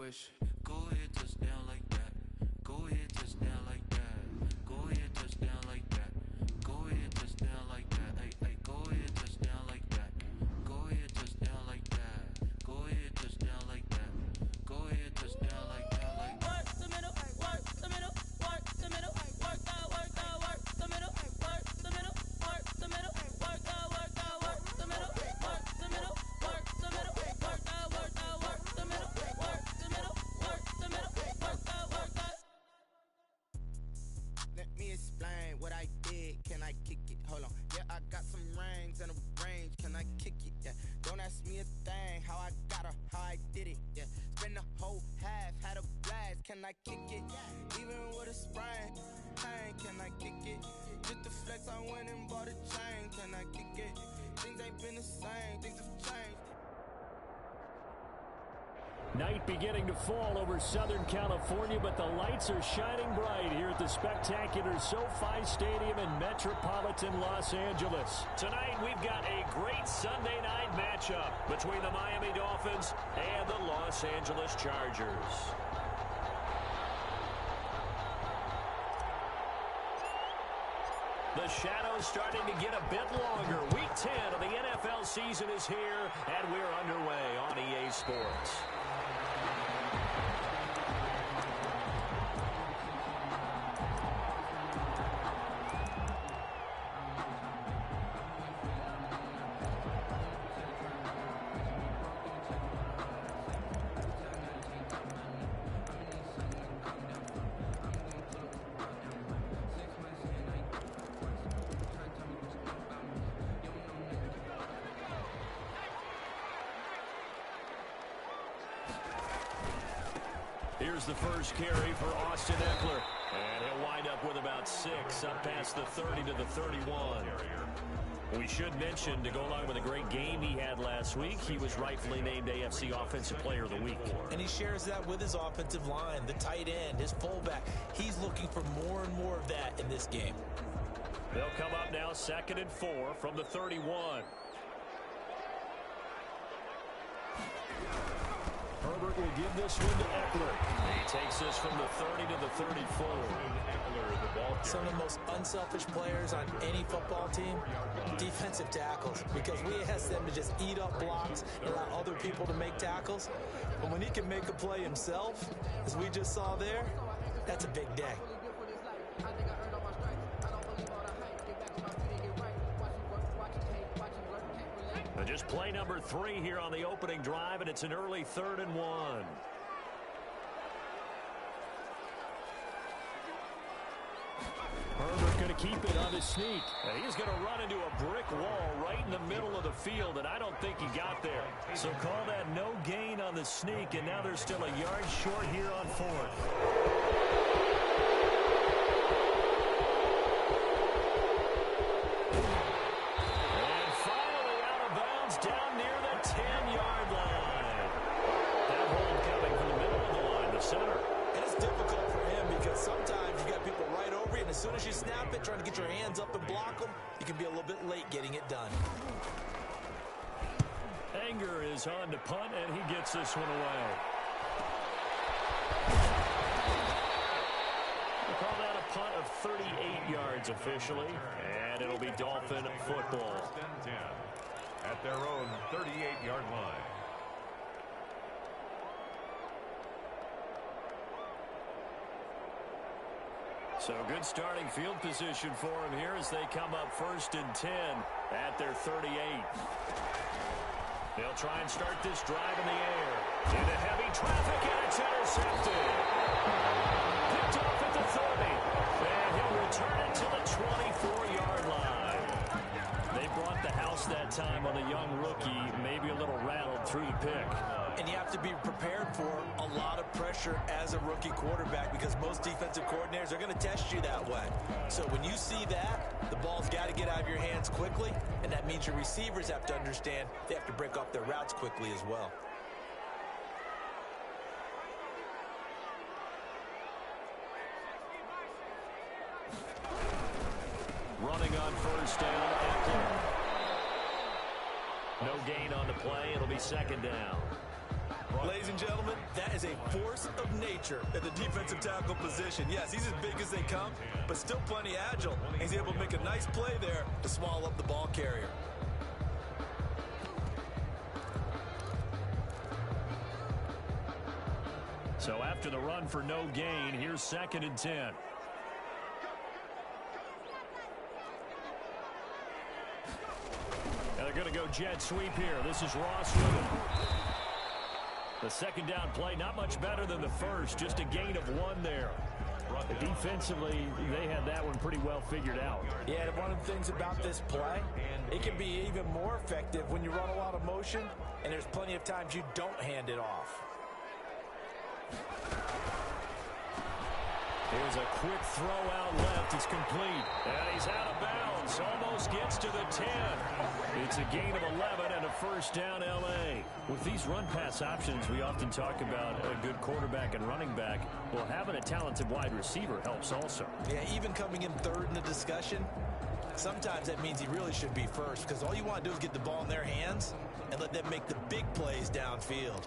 wish. Go ahead, touchdown like that. Go ahead, touchdown like that. Go ahead, touchdown like that. Go ahead, touchdown like that. Hey, hey, go ahead, touchdown like that. Go ahead, touchdown like that. Go ahead, touchdown like that. Go ahead, touchdown like that. Like work the middle, work the middle, work the middle, work out, work out, work the middle, work the middle, work the middle, work out, work out, work the middle, work the middle, work the middle, work out, work out, work the middle, work the middle, work the middle, work out, work out. Let me explain what I did. Can I kick it? Hold on. Yeah, I got some rings and a range. Can I kick it? Yeah. Don't ask me a thing. How I got her, how I did it. Yeah. Spend the whole half, had a blast. Can I kick it? Even with a sprain. Pain, can I kick it? Just the flex, I went and bought a chain. Can I kick it? Things ain't been the same. Things have changed. Night beginning to fall over Southern California, but the lights are shining bright here at the spectacular SoFi Stadium in metropolitan Los Angeles. Tonight, we've got a great Sunday night matchup between the Miami Dolphins and the Los Angeles Chargers. The shadow's starting to get a bit longer. Week 10 of the NFL season is here, and we're underway on EA Sports. Here's the first carry for Austin Eckler. And he'll wind up with about 6, up past the 30 to the 31. We should mention, to go along with a great game he had last week, he was rightfully named AFC Offensive Player of the Week. And he shares that with his offensive line, the tight end, his fullback. He's looking for more and more of that in this game. They'll come up now 2nd and 4 from the 31. Herbert will give this one to Eckler. He takes this from the 30 to the 34. Some of the most unselfish players on any football team, defensive tackles, because we ask them to just eat up blocks and allow other people to make tackles. But when he can make a play himself, as we just saw there, that's a big day. Just play number 3 here on the opening drive, and it's an early 3rd and 1. Herbert going to keep it on his sneak. And he's going to run into a brick wall right in the middle of the field, and I don't think he got there. So call that no gain on the sneak, and now they're still a yard short here on 4th. Down near the 10-yard line. That hold coming from the middle of the line, the center. And it's difficult for him because sometimes you got people right over you, and as soon as you snap it, trying to get your hands up and block them, you can be a little bit late getting it done. Anger is on to punt, and he gets this one away. We'll call that a punt of 38 yards officially, and it'll be Dolphin football. At their own 38-yard line. So good starting field position for him here as they come up 1st and 10 at their 38. They'll try and start this drive in the air. Into heavy traffic, and it's intercepted. Picked off at the 30. And he'll return it to the 24-yard line. They brought the house that time on the young rookie, maybe a little rattled through the pick. And you have to be prepared for a lot of pressure as a rookie quarterback because most defensive coordinators are going to test you that way. So when you see that, the ball's got to get out of your hands quickly, and that means your receivers have to understand they have to break off their routes quickly as well. Running on 1st down, Eckler. No gain on the play. It'll be 2nd down. Ladies and gentlemen, that is a force of nature at the defensive tackle position. Yes, he's as big as they come, but still plenty agile. He's able to make a nice play there to swallow up the ball carrier. So after the run for no gain, here's 2nd and 10. And they're going to go jet sweep here. This is Ross with it. The 2nd down play, not much better than the first, just a gain of 1 there. But defensively, they had that one pretty well figured out. Yeah, one of the things about this play, it can be even more effective when you run a lot of motion, and there's plenty of times you don't hand it off. Here's a quick throw out left. It's complete. And he's out of bounds. Almost gets to the 10. It's a gain of 11 and a first down L.A. With these run-pass options, we often talk about a good quarterback and running back. Well, having a talented wide receiver helps also. Yeah, even coming in third in the discussion, sometimes that means he really should be first because all you want to do is get the ball in their hands and let them make the big plays downfield.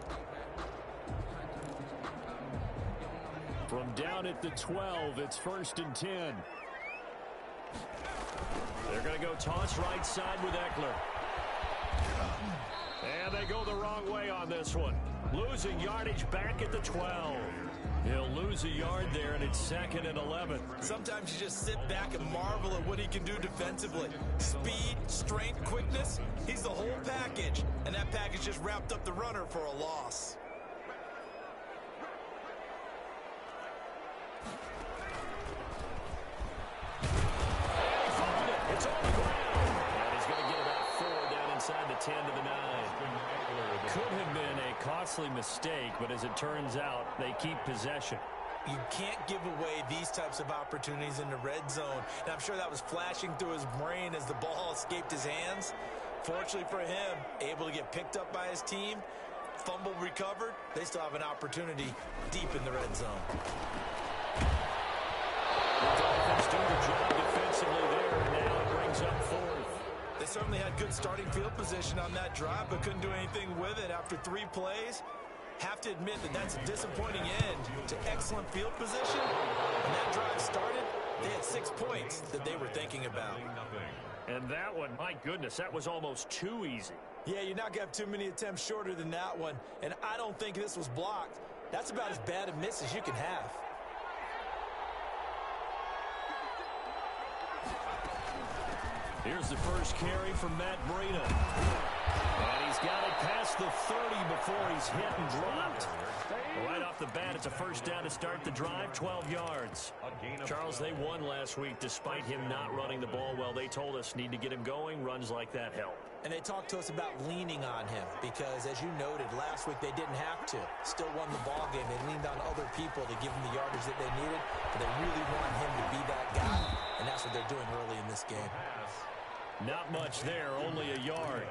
From down at the 12, it's 1st and 10. They're going to go toss right side with Eckler. And they go the wrong way on this one. Losing yardage back at the 12. He'll lose a yard there, and it's 2nd and 11. Sometimes you just sit back and marvel at what he can do defensively. Speed, strength, quickness, he's the whole package. And that package just wrapped up the runner for a loss. It's on the ground. And he's going to get about 4 down inside the 10 to the 9. Could have been a costly mistake, but as it turns out, they keep possession. You can't give away these types of opportunities in the red zone. And I'm sure that was flashing through his brain as the ball escaped his hands. Fortunately for him, able to get picked up by his team, fumble recovered. They still have an opportunity deep in the red zone. The Dolphins do the job defensively there, and now it brings up 4th. They certainly had good starting field position on that drive, but couldn't do anything with it after 3 plays. Have to admit that that's a disappointing end to excellent field position. When that drive started, they had 6 points that they were thinking about. And that one, my goodness, that was almost too easy. Yeah, you're not going to have too many attempts shorter than that one, and I don't think this was blocked. That's about as bad a miss as you can have. Here's the first carry from Matt Breida. And he's got it past the 30 before he's hit and dropped. Right off the bat, it's a first down to start the drive, 12 yards. Charles, they won last week despite him not running the ball well. They told us need to get him going. Runs like that help. And they talked to us about leaning on him because, as you noted, last week they didn't have to. Still won the ball game. They leaned on other people to give them the yardage that they needed, but they really want him to be that guy, and that's what they're doing early in this game. Not much there, only a yard.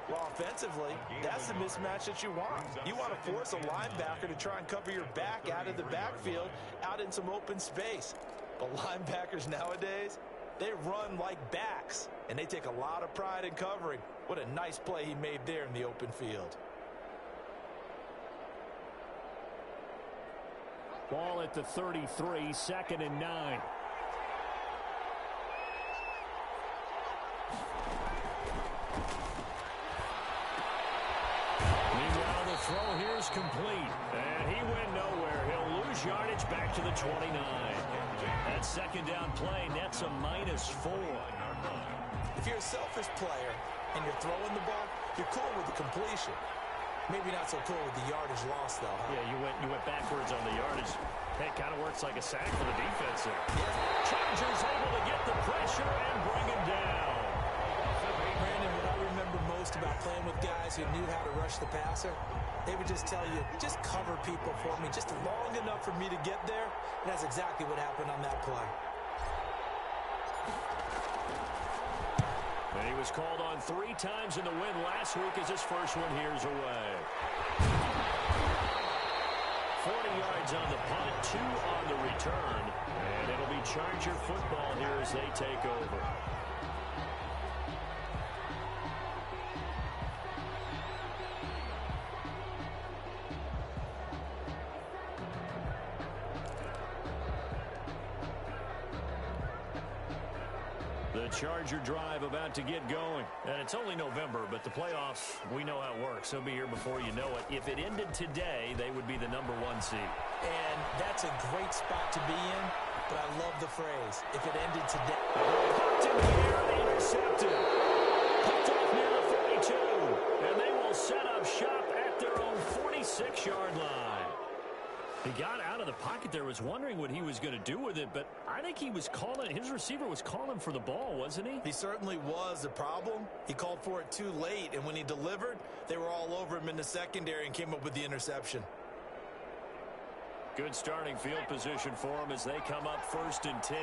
Well, offensively, that's the mismatch that you want. You want to force a linebacker to try and cover your back out of the backfield, out in some open space. But linebackers nowadays, they run like backs, and they take a lot of pride in covering. What a nice play he made there in the open field. Ball at the 33, 2nd and 9. Meanwhile, the throw here is complete. And he went nowhere. He'll lose yardage back to the 29. That 2nd down play nets a -4. If you're a selfish player and you're throwing the ball, you're cool with the completion. Maybe not so cool with the yardage loss, though. Huh? Yeah, you went backwards on the yardage. Hey, kind of works like a sack for the defense there. Yeah. Chargers able to get the pressure and bring him down. Brandon, what I remember most about playing with guys who knew how to rush the passer, they would just tell you, just cover people for me, just long enough for me to get there. And that's exactly what happened on that play. And he was called on 3 times in the win last week as his first one here's away. 40 yards on the punt, 2 on the return. And it'll be Charger football here as they take over. The Charger drive about to get going. And it's only November, but the playoffs, we know how it works. They'll be here before you know it. If it ended today, they would be the #1 seed. And that's a great spot to be in, but I love the phrase, if it ended today. Popped in the air, intercepted. Picked off near the 42. And they will set up shop at their own 46-yard line. He got out of the pocket there, was wondering what he was going to do with it, but I think he was calling, his receiver was calling for the ball, wasn't he? He certainly was. The problem, he called for it too late, and when he delivered, they were all over him in the secondary and came up with the interception. Good starting field position for them as they come up 1st and 10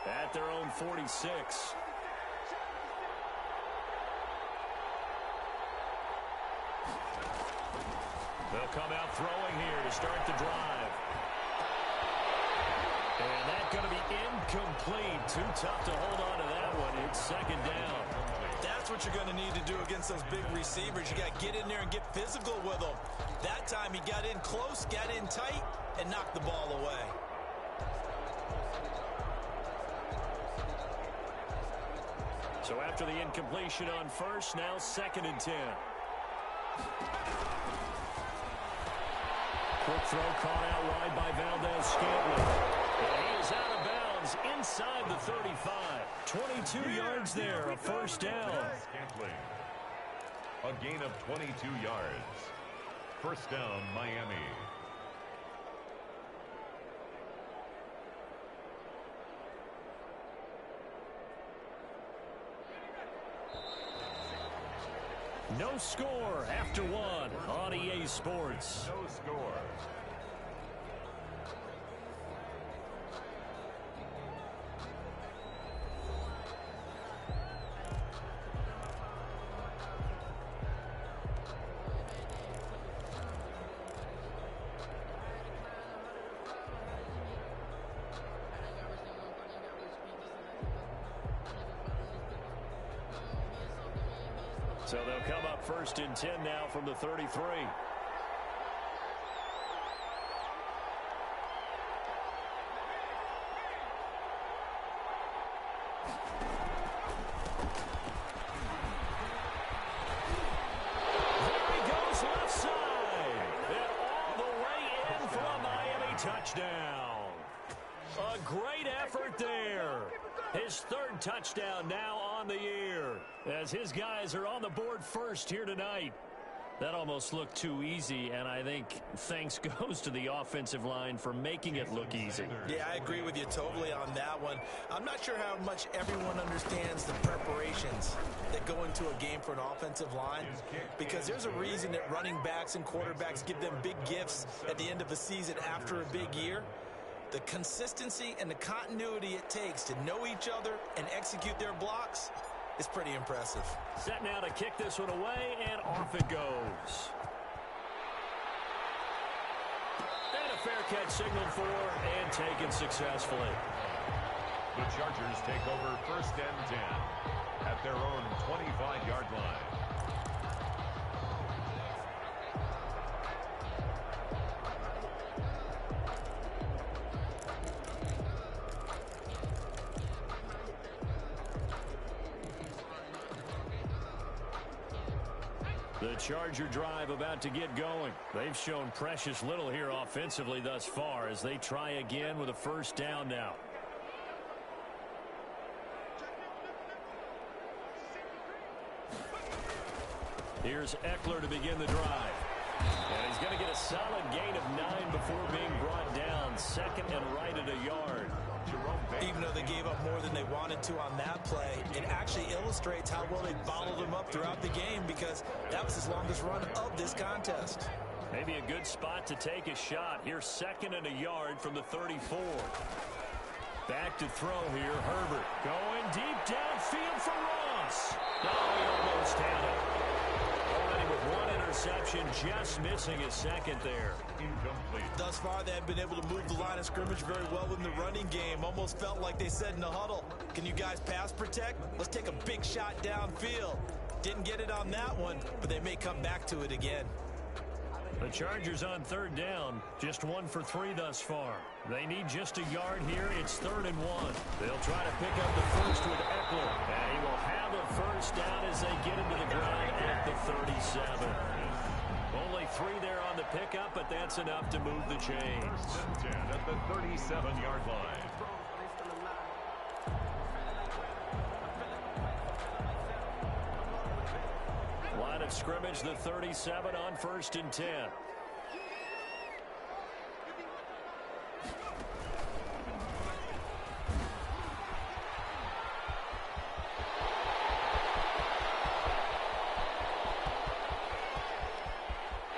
at their own 46. They'll come out throwing here to start the drive. And that's going to be incomplete. Too tough to hold on to that one. It's 2nd down. That's what you're going to need to do against those big receivers. You got to get in there and get physical with them. That time he got in close, got in tight, and knocked the ball away. So after the incompletion on 1st, now 2nd and 10. Quick throw caught out wide by Valdez-Scantling. And he is out of bounds inside the 35. 22 yards there, a 1st down. Scantling. A gain of 22 yards. 1st down, Miami. No score after 1 on EA Sports. No score. So they'll come up 1st and 10 now from the 33. Touchdown. A great effort there. His 3rd touchdown now on the year as his guys are on the board first here tonight. That almost looked too easy, and I think thanks goes to the offensive line for making it look easy. Yeah, I agree with you totally on that one. I'm not sure how much everyone understands the preparations that go into a game for an offensive line, because there's a reason that running backs and quarterbacks give them big gifts at the end of the season after a big year. The consistency and the continuity it takes to know each other and execute their blocks is pretty impressive. Set now to kick this one away, and off it goes. And a fair catch signaled for and taken successfully. The Chargers take over 1st and 10 at their own 25-yard line. The Charger drive about to get going. They've shown precious little here offensively thus far as they try again with a 1st down now. Here's Eckler to begin the drive. And he's going to get a solid gain of 9 before being brought down. 2nd and right at a yard. Even though they gave up more than they wanted to on that play, it actually illustrates how well they bottled them up throughout the game, because that was his longest run of this contest. Maybe a good spot to take a shot. Here's 2nd and a yard from the 34. Back to throw here. Herbert going deep downfield for Ross. No, he almost had it. Already with 1 interception, just missing his 2nd there. Incomplete. Thus far, they have been able to move the line of scrimmage very well in the running game. Almost felt like they said in the huddle, can you guys pass protect? Let's take a big shot downfield. Didn't get it on that one, but they may come back to it again. The Chargers on third down, just 1 for 3 thus far. They need just a yard here. It's 3rd and 1. They'll try to pick up the first with Eckler. And he will have a first down as they get into the ground at the 37. Only 3 there on the pickup, but that's enough to move the chains. 1st and 10 at the 37-yard line. Line of scrimmage, the 37 on 1st and 10.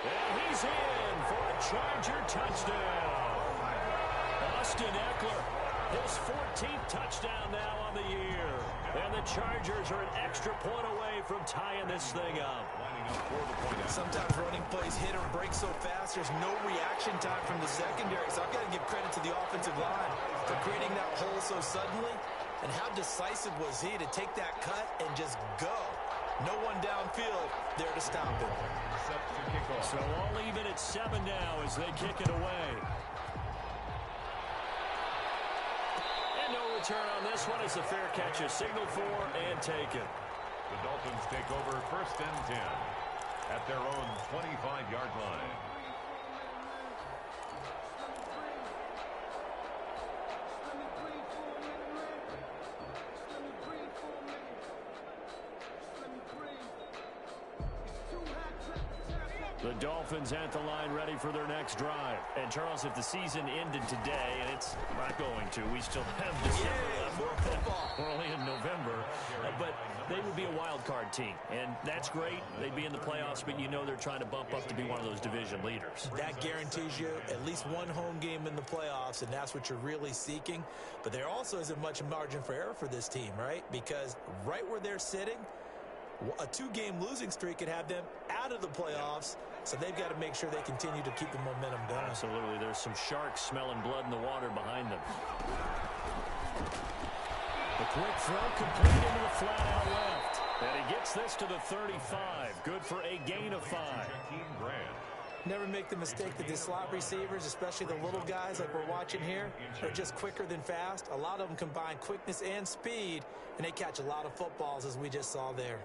And he's in for a Charger touchdown. Austin Eckler, his 14th touchdown now on the year. And the Chargers are an extra point away from tying this thing up. Sometimes running plays hit or break so fast, there's no reaction time from the secondary. So I've got to give credit to the offensive line for creating that hole so suddenly. And how decisive was he to take that cut and just go? No one downfield there to stop him. So all even at 7 now as they kick it away. And no return on this one as the fair catch is signaled for and taken. The Dolphins take over 1st and 10 at their own 25-yard line. The Dolphins at the line ready for their next drive. And, Charles, if the season ended today, and it's not going to, we still have December. More football. We're only in November. But they would be a wild card team. And that's great. They'd be in the playoffs, but you know they're trying to bump up to be one of those division leaders. That guarantees you at least one home game in the playoffs, and that's what you're really seeking. But there also isn't much margin for error for this team, right? Because right where they're sitting, a 2-game losing streak could have them out of the playoffs, so they've got to make sure they continue to keep the momentum going. Absolutely. There's some sharks smelling blood in the water behind them. The quick throw complete into the flat out left. And he gets this to the 35. Good for a gain of 5. Never make the mistake that the slot receivers, especially the little guys like we're watching here, are just quicker than fast. A lot of them combine quickness and speed, and they catch a lot of footballs, as we just saw there.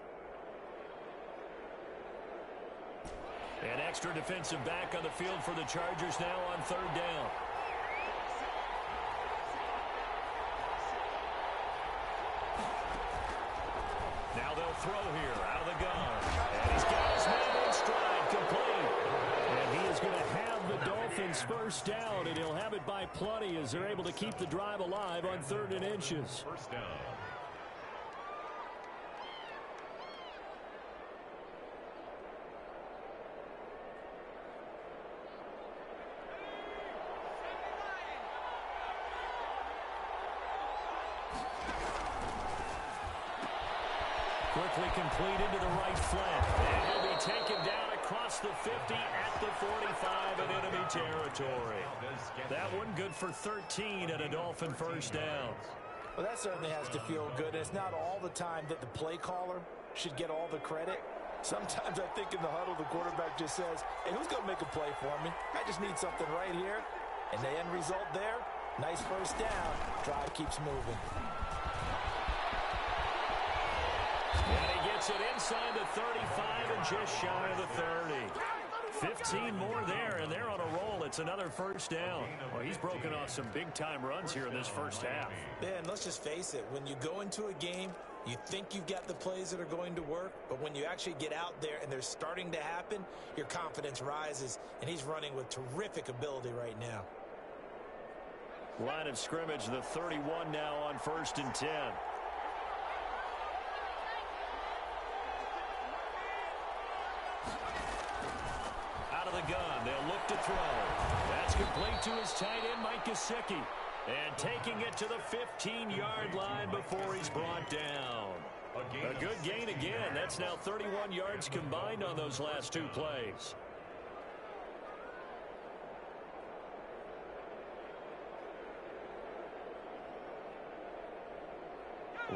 An extra defensive back on the field for the Chargers now on 3rd down. Now they'll throw here out of the gun. And he's got his man in stride complete. And he is going to have the Dolphins first down, and he'll have it by plenty as they're able to keep the drive alive on 3rd and inches. First down. Quickly complete into the right flank. And he'll be taken down across the 50 at the 45 in enemy territory. That one good for 13 and a Dolphin first down. Well, that certainly has to feel good. It's not all the time that the play caller should get all the credit. Sometimes I think in the huddle, the quarterback just says, hey, who's going to make a play for me? I just need something right here. And the end result there, nice first down. Drive keeps moving. And he gets it inside the 35 and just shy of the 30. 15 more there, and they're on a roll. It's another first down. Well, he's broken off some big-time runs here in this first half. Yeah, and let's just face it. When you go into a game, you think you've got the plays that are going to work, but when you actually get out there and they're starting to happen, your confidence rises, and he's running with terrific ability right now. Line of scrimmage, the 31 now on 1st and 10. Out of the gun, they'll look to throw. That's complete to his tight end, Mike Gesicki. And taking it to the 15-yard line before he's brought down. A good gain again. That's now 31 yards combined on those last 2 plays.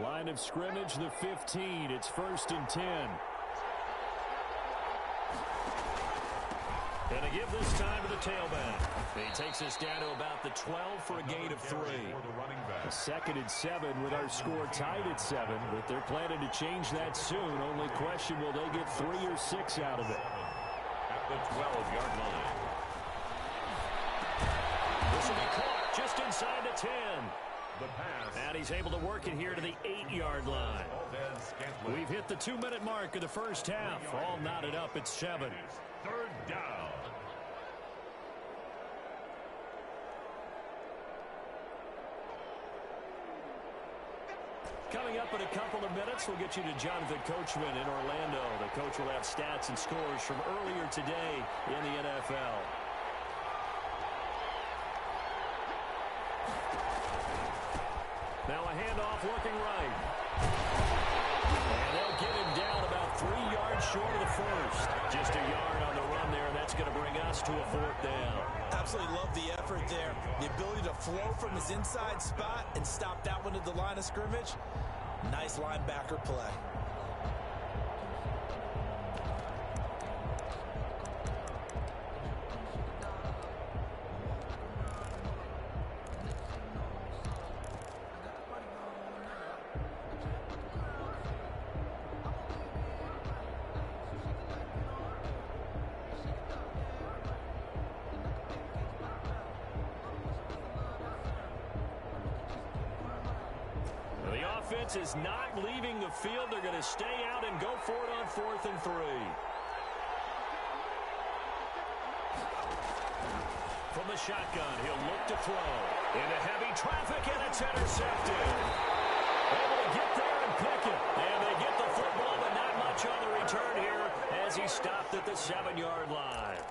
Line of scrimmage, the 15. It's 1st and 10. And they give this time to the tailback. He takes us down to about the 12 for a gain of 3. A 2nd and 7 with our score tied at 7, but they're planning to change that soon. Only question, will they get 3 or 6 out of it? At the 12-yard line. This will be caught just inside the 10. The pass. And he's able to work it here to the 8-yard line. We've hit the 2-minute mark of the first half. All knotted up at 7. 3rd down. Coming up in a couple of minutes, we'll get you to Jonathan Coachman in Orlando. The coach will have stats and scores from earlier today in the NFL. Now a handoff looking right. And they'll get him down about 3 yards short of the first. Just a yard on the run there, and that's going to bring us to a 4th down. Absolutely love the effort there. The ability to flow from his inside spot and stop that one at the line of scrimmage. Nice linebacker play. Is not leaving the field. They're going to stay out and go for it on 4th and 3. From the shotgun, he'll look to throw. Into heavy traffic, and it's intercepted. Able to get there and pick it. And they get the football, but not much on the return here as he stopped at the 7-yard line.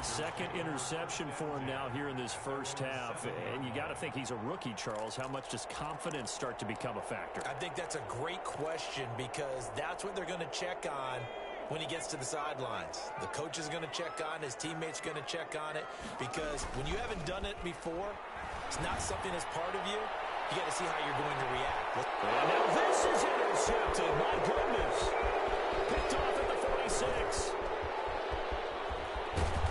2nd interception for him now here in this first half. And you got to think he's a rookie, Charles. How much does confidence start to become a factor? I think that's a great question because that's what they're going to check on when he gets to the sidelines. The coach is going to check on, his teammates going to check on it, because when you haven't done it before, it's not something that's part of you. You got to see how you're going to react. And now this is intercepted. My goodness. Picked off at the 46.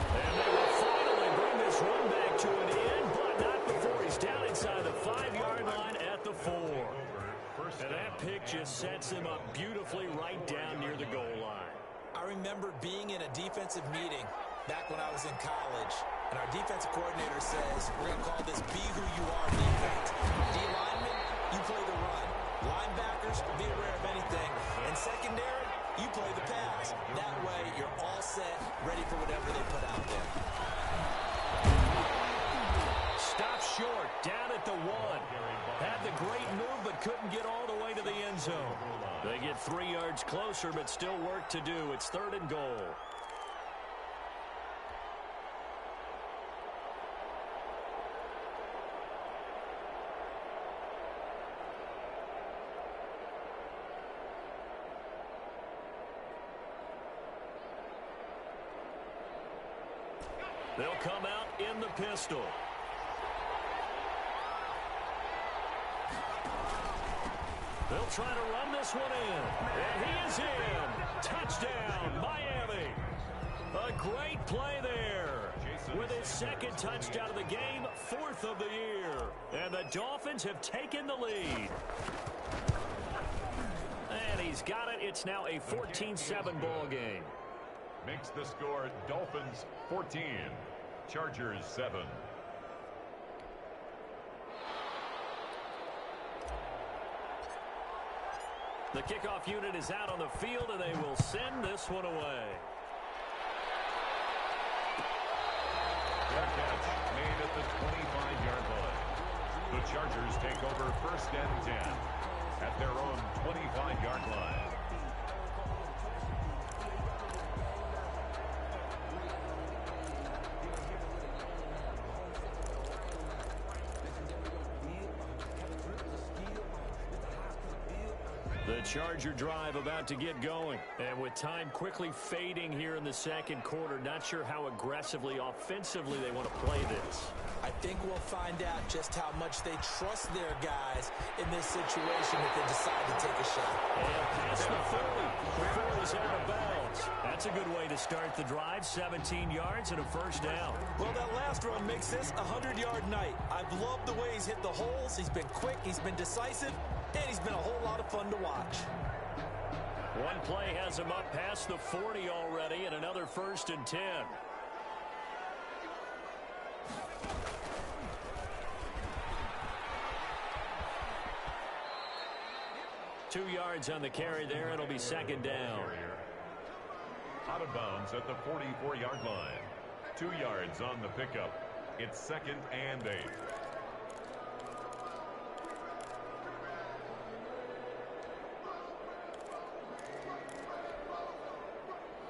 And they will finally bring this run back to an end, but not before he's down inside the 5-yard line at the 4. And that pick just sets him up beautifully right down near the goal line. I remember being in a defensive meeting back when I was in college, and our defensive coordinator says, we're going to call this Be Who You Are defense. D-linemen, you play the run. Linebackers, be aware of anything. And secondary, you play the pass. That way, you're all set, ready for whatever they put out there. Stop short, down at the 1. Had the great move, but couldn't get all the way to the end zone. They get 3 yards closer, but still work to do. It's 3rd and goal. They'll come out in the pistol. They'll try to run this one in. And he is in. Touchdown, Miami. A great play there. With his 2nd touchdown of the game, 4th of the year. And the Dolphins have taken the lead. And he's got it. It's now a 14-7 ball game. Makes the score Dolphins 14, Chargers 7. The kickoff unit is out on the field, and they will send this one away. Fair catch made at the 25-yard line. The Chargers take over 1st and 10 at their own 25-yard line. The Charger drive about to get going. And with time quickly fading here in the 2nd quarter, not sure how aggressively, offensively they want to play this. I think we'll find out just how much they trust their guys in this situation if they decide to take a shot. And past the 30 before he's out of bounds. That's a good way to start the drive. 17 yards and a first down. Well, that last run makes this a 100-yard night. I've loved the way he's hit the holes. He's been quick, he's been decisive, and he's been a whole lot of fun to watch. One play has him up past the 40 already, and another 1st and 10. Two yards on the carry there. It'll be 2nd down. Out of bounds at the 44-yard line. 2 yards on the pickup. It's 2nd and 8.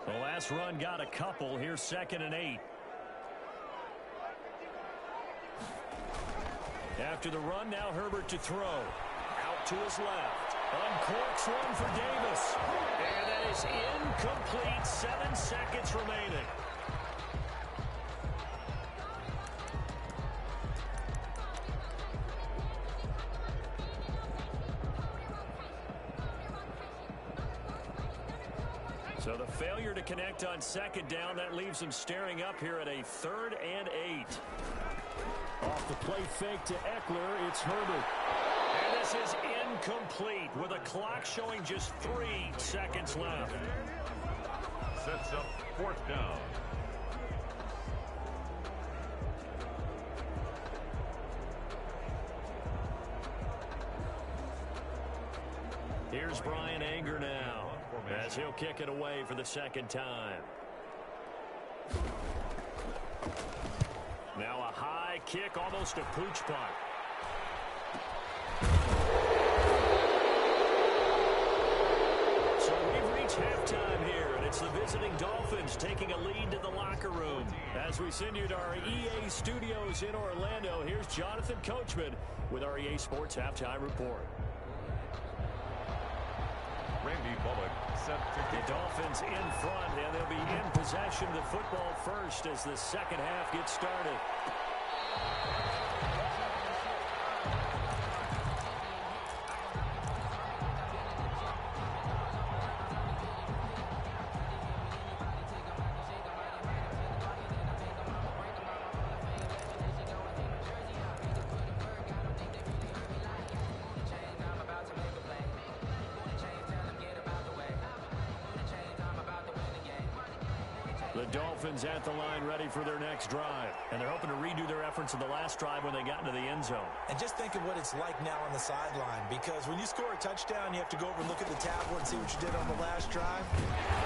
The last run got a couple. Here's 2nd and 8. After the run, now Herbert to throw. Out to his left. Uncorks one for Davis. And that is incomplete. 7 seconds remaining. So the failure to connect on 2nd down, that leaves them staring up here at a 3rd and 8. Off the play fake to Eckler, it's Herbert. And this is incomplete with a clock showing just 3 seconds left. Sets up 4th down. Here's Brian Anger now, as he'll kick it away for the 2nd time. Now a high kick, almost a pooch punt. So we've reached halftime here, and it's the visiting Dolphins taking a lead to the locker room. As we send you to our EA studios in Orlando, here's Jonathan Coachman with our EA Sports Halftime Report. Randy Bullock set to The Dolphins in front, and they'll be in possession of the football first as the 2nd half gets started. The Dolphins at the line ready for their next drive. And they're hoping to redo their efforts in the last drive when they got into the end zone. And just think of what it's like now on the sideline, because when you score a touchdown, you have to go over and look at the tablet and see what you did on the last drive.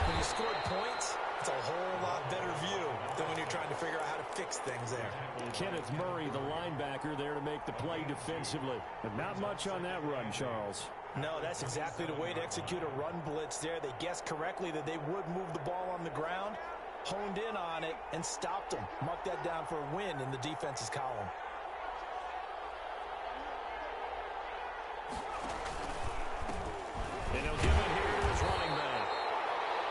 When you scored points, it's a whole lot better view than when you're trying to figure out how to fix things there. Kenneth Murray, the linebacker, there to make the play defensively. But not much on that run, Charles. No, that's exactly the way to execute a run blitz there. They guessed correctly that they would move the ball on the ground, honed in on it, and stopped them. Mark that down for a win in the defense's column. And he'll give it here to his running back.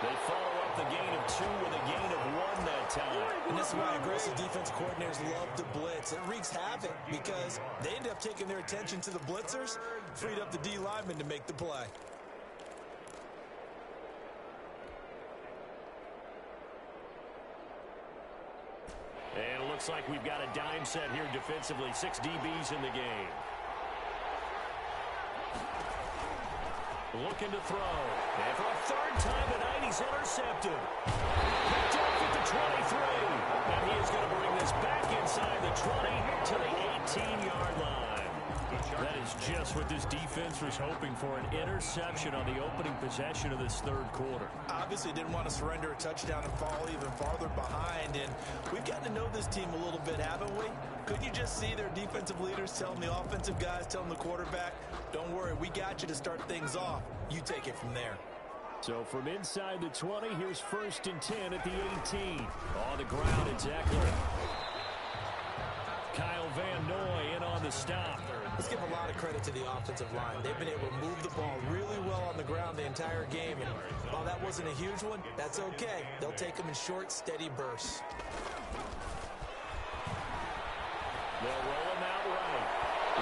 They follow up the gain of 2 with a gain of 1 that time. And this is why aggressive defense coordinators love to blitz. It wreaks havoc because they end up taking their attention to the blitzers, freed up the D lineman to make the play. And it looks like we've got a dime set here defensively. 6 DBs in the game. Looking to throw. And for a 3rd time tonight, he's intercepted. Picked off at the 23. And he is going to bring this back inside the 20 to the 18-yard line. That is just what this defense was hoping for, an interception on the opening possession of this 3rd quarter. Obviously didn't want to surrender a touchdown and fall even farther behind. And we've gotten to know this team a little bit, haven't we? Couldn't you just see their defensive leaders telling the offensive guys, telling the quarterback, don't worry, we got you to start things off. You take it from there. So from inside the 20, here's 1st and 10 at the 18. On the ground, it's Eckler. Kyle Van Noy in on the stop. Let's give a lot of credit to the offensive line. They've been able to move the ball really well on the ground the entire game. And while that wasn't a huge one, that's okay. They'll take them in short, steady bursts. They'll roll him out right.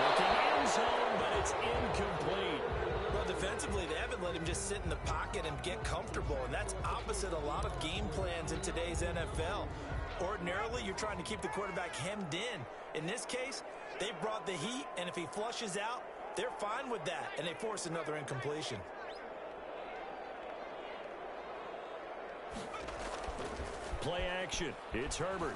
Looking end zone, but it's incomplete. Well, defensively, they haven't let him just sit in the pocket and get comfortable, and that's opposite a lot of game plans in today's NFL. Ordinarily, you're trying to keep the quarterback hemmed in. In this case, they brought the heat, and if he flushes out, they're fine with that, and they force another incompletion. Play action. It's Herbert.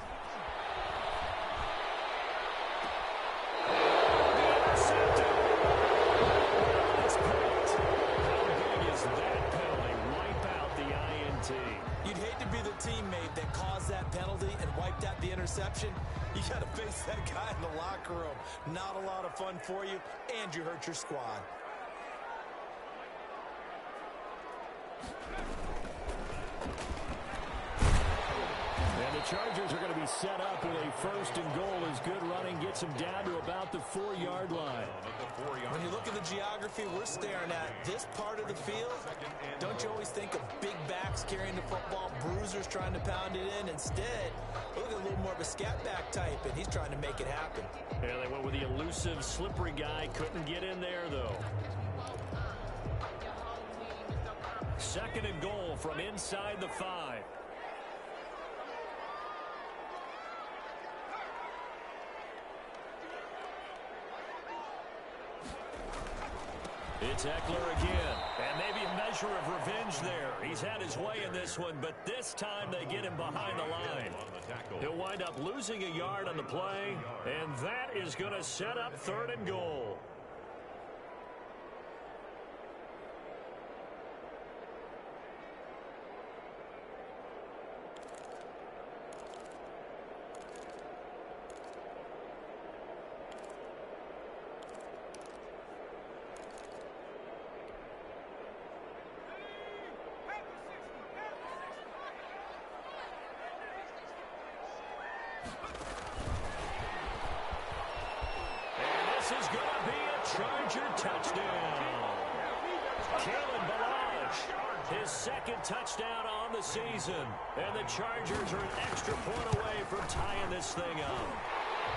You'd hate to be the teammate that caused that penalty and wiped out the interception. You got to face that guy in the locker room. Not a lot of fun for you, and you hurt your squad. And the Chargers are going to be set up with a first and goal as good running gets them down to about the 4-yard line. When you look at the geography we're staring at, this part of the field, don't you always think of big backs carrying the football, bruisers trying to pound it in? Instead, look at a little more of a scat back type, and he's trying to make it happen. Yeah, they went with the elusive, slippery guy. Couldn't get in there, though. Second and goal from inside the 5. It's Eckler again, and maybe a measure of revenge there. He's had his way in this one, but this time they get him behind the line. He'll wind up losing a yard on the play, and that is going to set up third and goal. This is going to be a Charger touchdown. Kalen Balazs, his second touchdown on the season. And the Chargers are an extra point away from tying this thing up.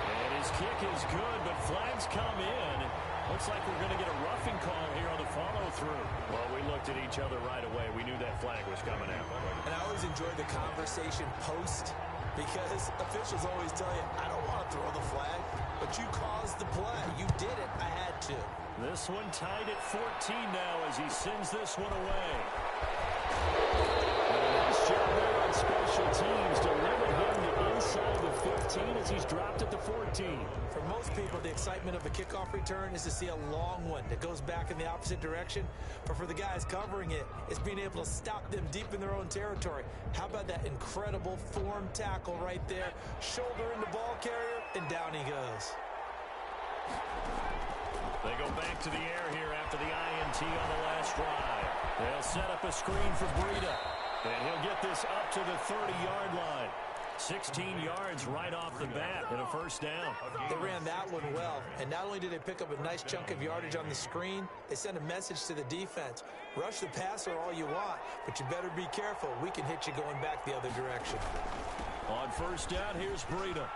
And his kick is good, but flags come in. Looks like we're going to get a roughing call here on the follow-through. Well, we looked at each other right away. We knew that flag was coming out. And I always enjoy the conversation post, because officials always tell you, I don't want to throw the flag, but you caused the play. You did it. I had to. This one tied at 14 now as he sends this one away. And a nice job there on special teams to limit him to inside the 15 as he's dropped at the 14. For most people, the excitement of a kickoff return is to see a long one that goes back in the opposite direction. But for the guys covering it, it's being able to stop them deep in their own territory. How about that incredible form tackle right there? Shoulder in the ball carrier, and down he goes. They go back to the air here after the INT on the last drive. They'll set up a screen for Breida, and he'll get this up to the 30-yard line. 16 yards right off the bat and a first down. They ran that one well, and not only did they pick up a nice chunk of yardage on the screen, they sent a message to the defense. Rush the passer all you want, but you better be careful. We can hit you going back the other direction. On first down, here's Breida.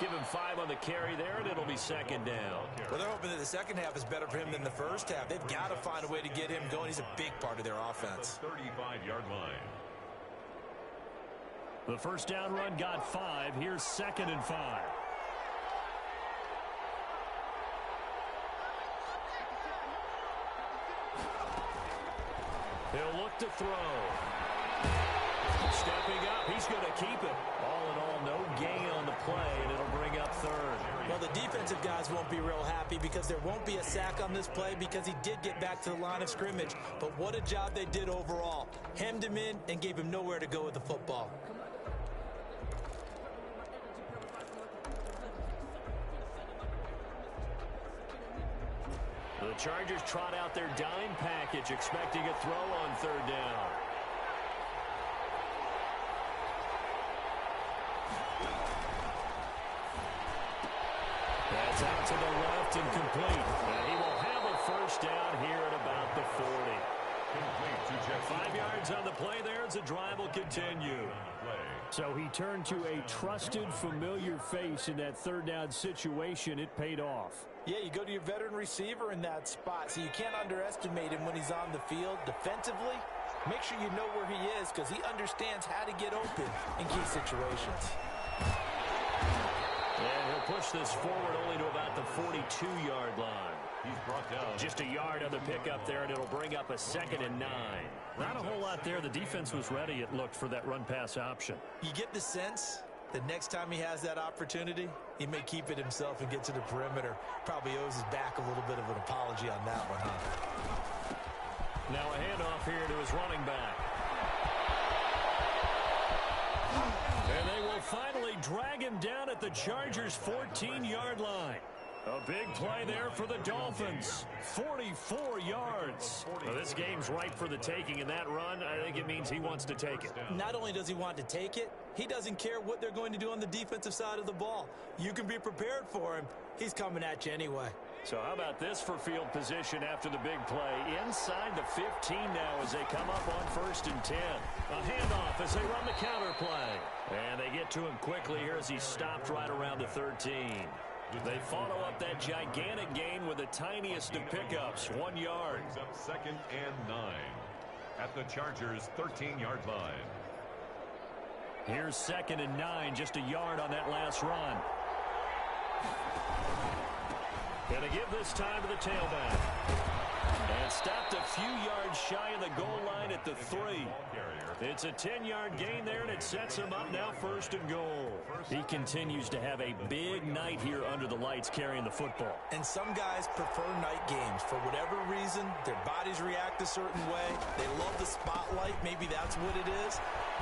Give him 5 on the carry there, and it'll be second down. Well, they're hoping that the second half is better for him than the first half. They've got to find a way to get him going. He's a big part of their offense. 35-yard line. The first down run got 5. Here's second and 5. He'll look to throw. Stepping up, he's going to keep it. All in all, no gain on the play, and it'll bring up third. Well, the defensive guys won't be real happy because there won't be a sack on this play because he did get back to the line of scrimmage. But what a job they did overall. Hemmed him in and gave him nowhere to go with the football. The Chargers trot out their dime package, expecting a throw on third down. That's out to the left and complete. And he will have a first down here at about the 40. 5 yards on the play there as the drive will continue. So he turned to a trusted, familiar face in that third down situation. It paid off. Yeah, you go to your veteran receiver in that spot, so you can't underestimate him when he's on the field. Defensively, make sure you know where he is because he understands how to get open in key situations. And he'll push this forward only to about the 42-yard line. He's brought down. Just a yard on the pickup there, and it'll bring up a 2nd and 9. Not a whole lot there. The defense was ready, it looked, for that run-pass option. You get the sense that next time he has that opportunity, he may keep it himself and get to the perimeter. Probably owes his back a little bit of an apology on that one, huh? Now a handoff here to his running back. And they will finally drag him down at the Chargers' 14-yard line. A big play there for the Dolphins. 44 yards. Well, this game's ripe for the taking, and that run, I think it means he wants to take it. Not only does he want to take it, he doesn't care what they're going to do on the defensive side of the ball. You can be prepared for him. He's coming at you anyway. So how about this for field position after the big play? Inside the 15 now as they come up on 1st and 10. A handoff as they run the counter play. And they get to him quickly here as he stopped right around the 13. They follow up that gigantic gain with the tiniest of pickups, 1 yard. Brings up 2nd and 9 at the Chargers' 13-yard line. Here's 2nd and 9, just a yard on that last run. Gonna give this time to the tailback. And stopped a few yards shy of the goal line at the 3. It's a 10-yard gain there, and it sets him up now 1st and goal. He continues to have a big night here under the lights carrying the football. And some guys prefer night games. For whatever reason, their bodies react a certain way. They love the spotlight. Maybe that's what it is.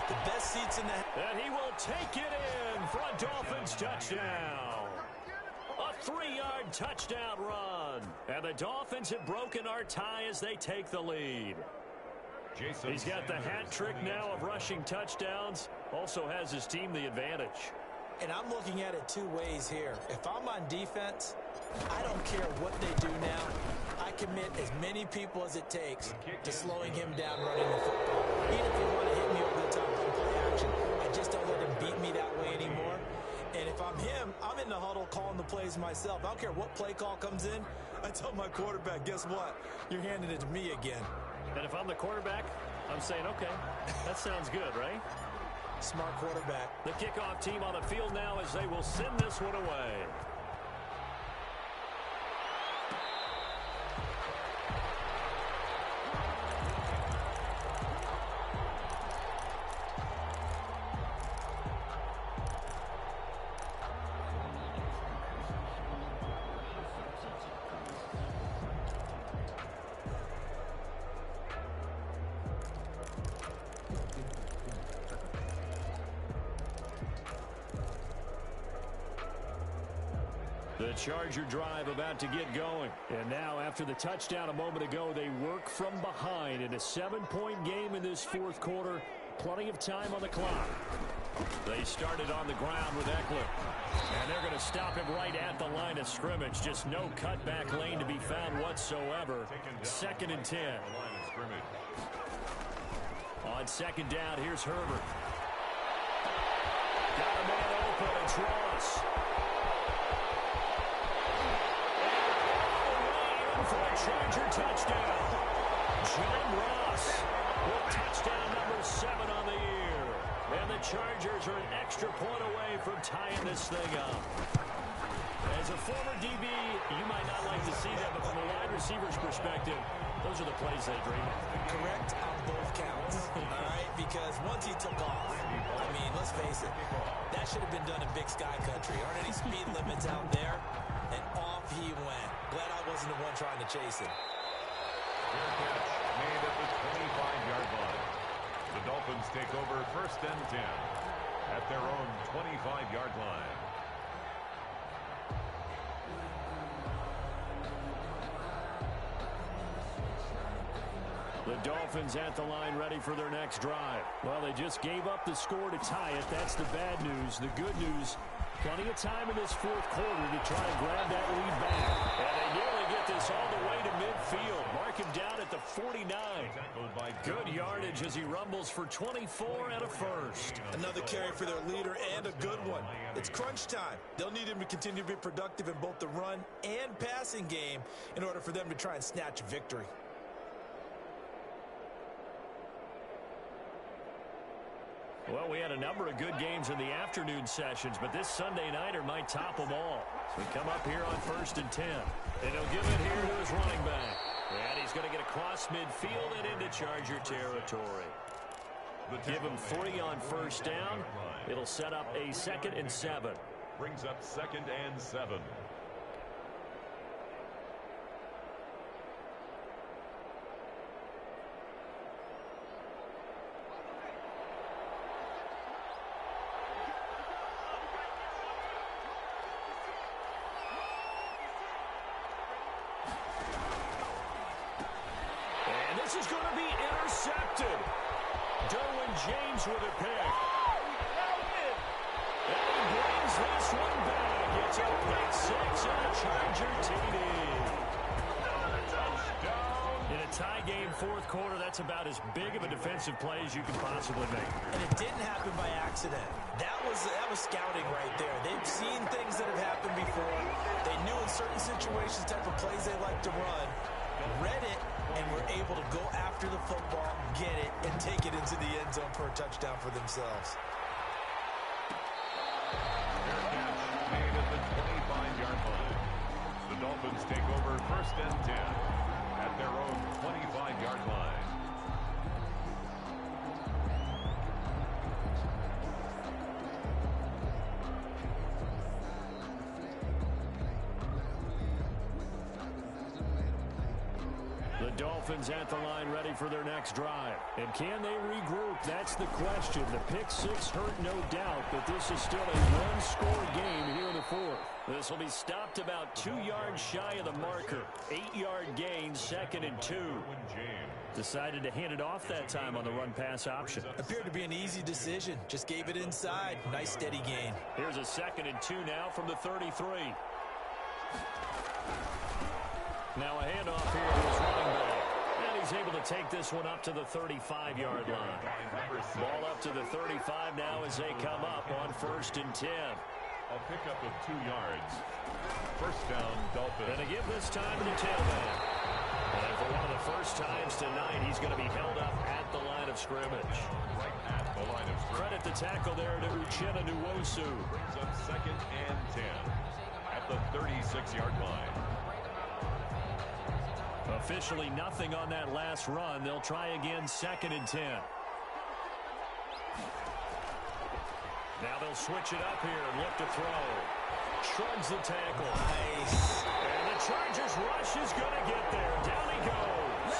The best seats in the... And he will take it in for a Dolphins touchdown. A 3-yard touchdown run. And the Dolphins have broken our tie as they take the lead. He's got the hat trick now of rushing touchdowns. Also has his team the advantage. And I'm looking at it 2 ways here. If I'm on defense, I don't care what they do now. I commit as many people as it takes to slowing him down running the football. Even if they want to hit me over the top on play action, I just don't let him beat me that way anymore. And if I'm him, I'm in the huddle calling the plays myself. I don't care what play call comes in. I tell my quarterback, guess what? You're handing it to me again. And if I'm the quarterback, I'm saying, okay, that sounds good, right? Smart quarterback. The kickoff team on the field now as they will send this one away. The Charger drive about to get going. And now, after the touchdown a moment ago, they work from behind in a 7-point game in this 4th quarter. Plenty of time on the clock. They started on the ground with Eckler. And they're going to stop him right at the line of scrimmage. Just no cutback lane to be found whatsoever. 2nd and 10. On 2nd down, here's Herbert. Got a man open. It's Ross. For a Charger touchdown. John Ross with touchdown number 7 on the year. And the Chargers are an extra point away from tying this thing up. As a former DB, you might not like to see that, but from a wide receiver's perspective, those are the plays they dream of. Correct on both counts. All right, because once he took off, I mean, let's face it, that should have been done in Big Sky Country. Aren't any speed limits out there? And off he went. Glad I wasn't the one trying to chase him. Fair catch made at the 25-yard line. The Dolphins take over 1st and 10 at their own 25-yard line. The Dolphins at the line ready for their next drive. Well, they just gave up the score to tie it. That's the bad news. The good news, plenty of time in this 4th quarter to try and grab that lead back. And they nearly get this this all the way to midfield. Mark him down at the 49. Good yardage as he rumbles for 24 and a first. Another carry for their leader and a good one. It's crunch time. They'll need him to continue to be productive in both the run and passing game in order for them to try and snatch a victory. Well, we had a number of good games in the afternoon sessions, but this Sunday nighter might top them all. So we come up here on 1st and 10. And he'll give it here to his running back. And he's going to get across midfield and into Charger territory. Give him 3 on first down. It'll set up a 2nd and 7. Brings up 2nd and 7. This is going to be intercepted. Derwin James with a pick. And he brings this one back. It's a pick 6 on a Charger TD. In a tie game, 4th quarter, that's about as big of a defensive play as you can possibly make. And it didn't happen by accident. That was scouting right there. They've seen things that have happened before. They knew in certain situations type of plays they like to run. Read it, and were able to go after the football, get it, and take it into the end zone for a touchdown for themselves. Fair catch made at the 25-yard line. The Dolphins take over 1st and 10 at their own 25-yard line. The Dolphins at the line ready for their next drive. And can they regroup? That's the question. The pick 6 hurt, no doubt, but this is still a one-score game here in the 4th. This will be stopped about 2 yards shy of the marker. 8-yard gain, 2nd and 2. Decided to hand it off that time on the run-pass option. Appeared to be an easy decision. Just gave it inside. Nice steady gain. Here's a 2nd and 2 now from the 33. Now a handoff here to his running back. And he's able to take this one up to the 35-yard line. Ball up to the 35 now as they come up on 1st and 10. A pickup of 2 yards. First down, Dolphins. And to give this time to the tailback. And for one of the first times tonight, he's going to be held up at the line of scrimmage. Right at the line of scrimmage. Credit the tackle there to Uchenna Nwosu. Brings up 2nd and 10 at the 36-yard line. Officially nothing on that last run. They'll try again 2nd and 10. Now they'll switch it up here and look to throw. Shrugs the tackle. Nice. And the Chargers rush is going to get there. Down he goes.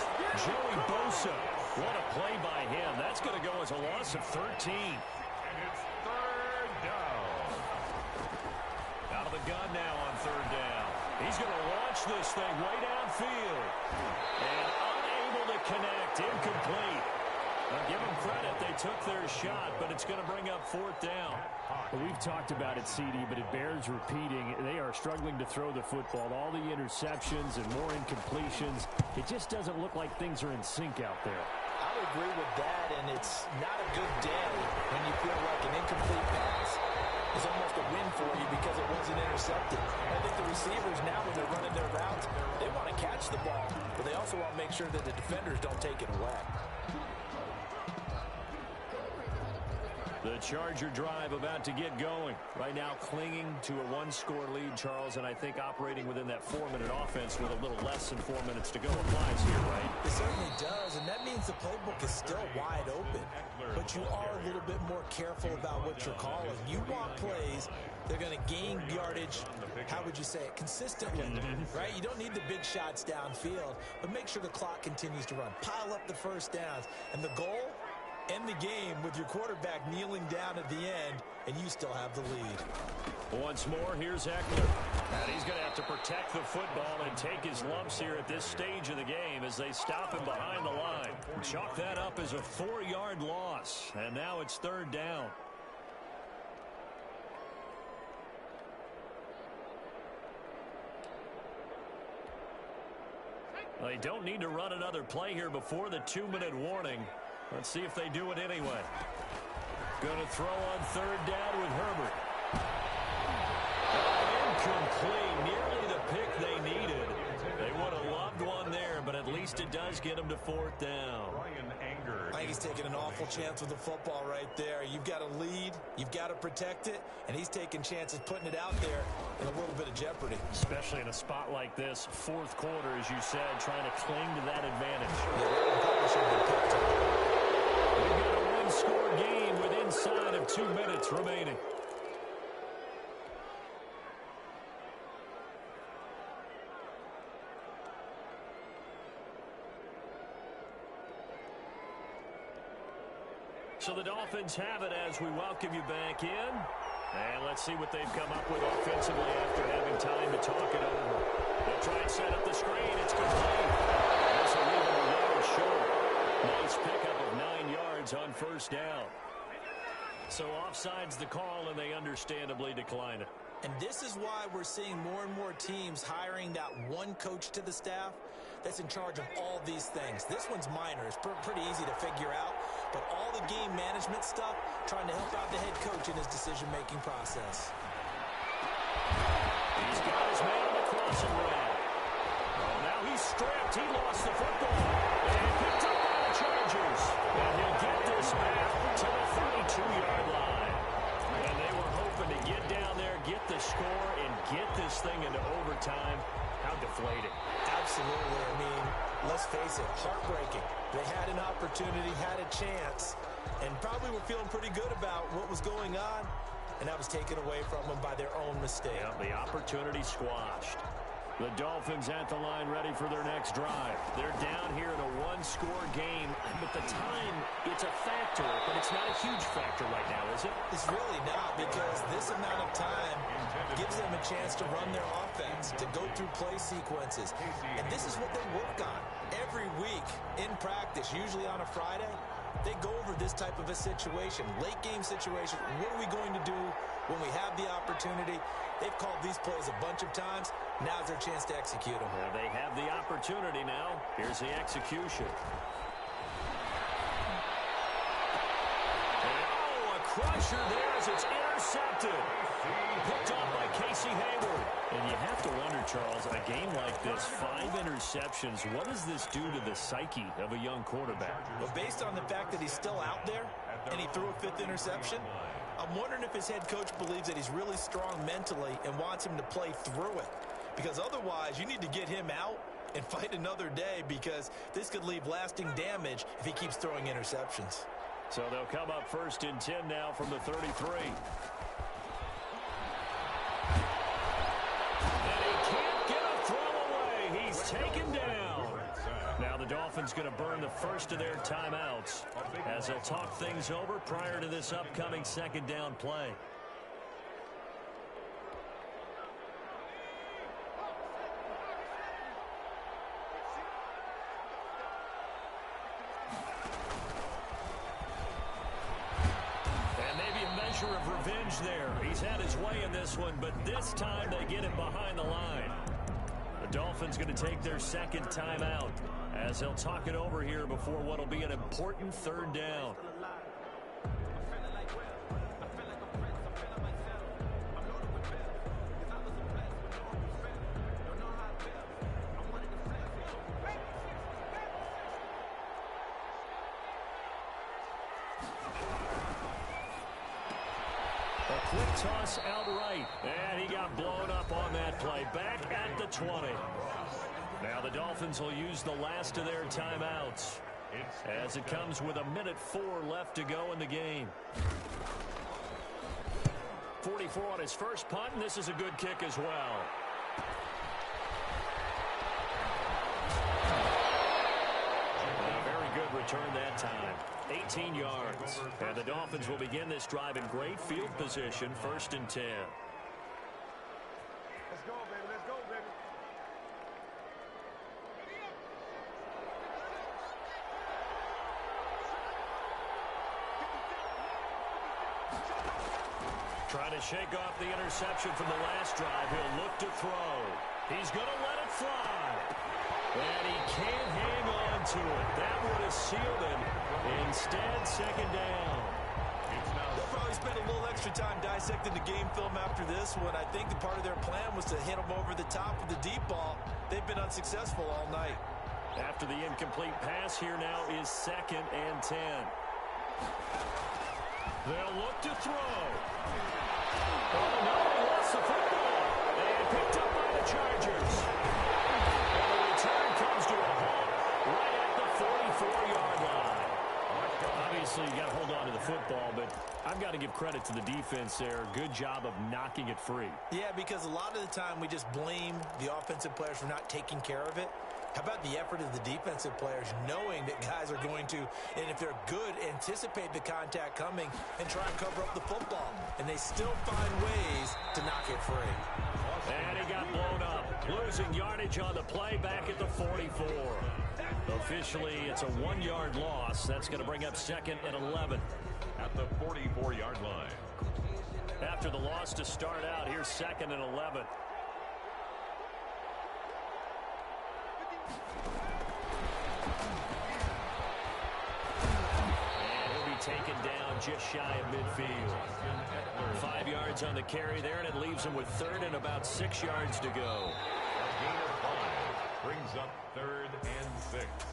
Joey Bosa. What a play by him. That's going to go as a loss of 13. And it's 3rd down. Out of the gun now on 3rd down. He's going to launch this thing way downfield. And unable to connect. Incomplete. Now, give them credit. They took their shot, but it's going to bring up 4th down. Well, we've talked about it, CD, but it bears repeating. They are struggling to throw the football. All the interceptions and more incompletions. It just doesn't look like things are in sync out there. I would agree with that, and it's not a good day when you feel like an incomplete pass is almost a win for you because it wasn't intercepted. I think the receivers now, when they're running their routes, they want to catch the ball, but they also want to make sure that the defenders don't take it away. The Charger drive about to get going. Right now clinging to a one-score lead, Charles, and I think operating within that 4-minute offense with a little less than 4 minutes to go applies here, right? It certainly does, and that means the playbook is still wide open. But you are a little bit more careful about what you're calling. You want plays, they're going to gain yardage, how would you say it, consistently, right? You don't need the big shots downfield, but make sure the clock continues to run. Pile up the first downs, and the goal, end the game with your quarterback kneeling down at the end, and you still have the lead. Once more, here's Eckler. And he's going to have to protect the football and take his lumps here at this stage of the game as they stop him behind the line. Chalk that up as a 4-yard loss, and now it's 3rd down. They don't need to run another play here before the 2-minute warning. Let's see if they do it anyway. Going to throw on third down with Herbert. Incomplete. Nearly the pick they needed. They would have loved one there, but at least it does get them to fourth down. I think he's taking an awful chance with the football right there. You've got to lead, you've got to protect it, and he's taking chances putting it out there in a little bit of jeopardy. Especially in a spot like this, fourth quarter, as you said, trying to cling to that advantage. We've got a one-score game with inside of 2 minutes remaining. So the Dolphins have it as we welcome you back in. And let's see what they've come up with offensively after having time to talk it over. They'll try and set up the screen. It's complete. That's a little bit yard short. Nice pickup of 9 yards on first down. So offside's the call, and they understandably decline it. And this is why we're seeing more and more teams hiring that one coach to the staff that's in charge of all these things. This one's minor. It's pretty easy to figure out. But all the game management stuff, trying to help out the head coach in his decision-making process. He's got his man on the crossing route. Oh, now he's stripped. He lost the football. And picked up by the Chargers. And he'll get this back to the 32-yard line. And they were hoping to get down there, get the score, and get this thing into overtime. How deflating. Absolutely. I mean, let's face it, heartbreaking. They had an opportunity, had a chance, and probably were feeling pretty good about what was going on, and that was taken away from them by their own mistake. Yeah, the opportunity squashed. The Dolphins at the line ready for their next drive. They're down here in a one-score game, but the time, it's a factor, but it's not a huge factor right now, is it? It's really not, because this amount of time gives them a chance to run their offense, to go through play sequences, and this is what they work on every week in practice, usually on a Friday. They go over this type of a situation, late game situation. What are we going to do when we have the opportunity? They've called these plays a bunch of times. Now's their chance to execute them. Well, they have the opportunity now. Here's the execution. Oh, a crusher there as it's intercepted. Picked off by Casey Hayward. And you have to wonder, Charles, a game like this, 5 interceptions, what does this do to the psyche of a young quarterback? Well, based on the fact that he's still out there and he threw a 5th interception, I'm wondering if his head coach believes that he's really strong mentally and wants him to play through it. Because otherwise, you need to get him out and fight another day, because this could leave lasting damage if he keeps throwing interceptions. So they'll come up 1st and 10 now from the 33. Taken down. Now the Dolphins going to burn the first of their timeouts as they'll talk things over prior to this upcoming 2nd down play. And maybe a measure of revenge there. He's had his way in this one, but this time they get him behind the line. The Dolphins going to take their 2nd timeout as they'll talk it over here before what will be an important 3rd down. A quick toss outright, and he got blown up on that play. Back at the 20. Now the Dolphins will use the last of their timeouts as it comes with 1:04 left to go in the game. 44 on his first punt, and this is a good kick as well. A very good return that time. 18 yards. And the Dolphins will begin this drive in great field position, 1st and 10. Let's go, baby. Let's go, baby. Trying to shake off the interception from the last drive. He'll look to throw. He's going to let it fly. And he can't hang on to it. That would have sealed him. Instead, second down. They'll probably spend a little extra time dissecting the game film after this one. I think the part of their plan was to hit them over the top of the deep ball. They've been unsuccessful all night. After the incomplete pass, here now is 2nd and 10. They'll look to throw. Oh, no, he lost the football. And picked up by the Chargers. And the return comes to a halt right at the 44-yard line. Obviously, you got to hold on to the football, but I've got to give credit to the defense there. Good job of knocking it free. Yeah, because a lot of the time we just blame the offensive players for not taking care of it. How about the effort of the defensive players knowing that guys are going to, and if they're good, anticipate the contact coming and try and cover up the football. And they still find ways to knock it free. And he got blown up. Losing yardage on the play back at the 44. Officially, it's a 1-yard loss. That's going to bring up 2nd and 11. At the 44-yard line. After the loss to start out, here's 2nd and 11. Taken down just shy of midfield. 5 yards on the carry there, and it leaves him with 3rd and about 6 yards to go. A gain of 5 brings up 3rd and 6.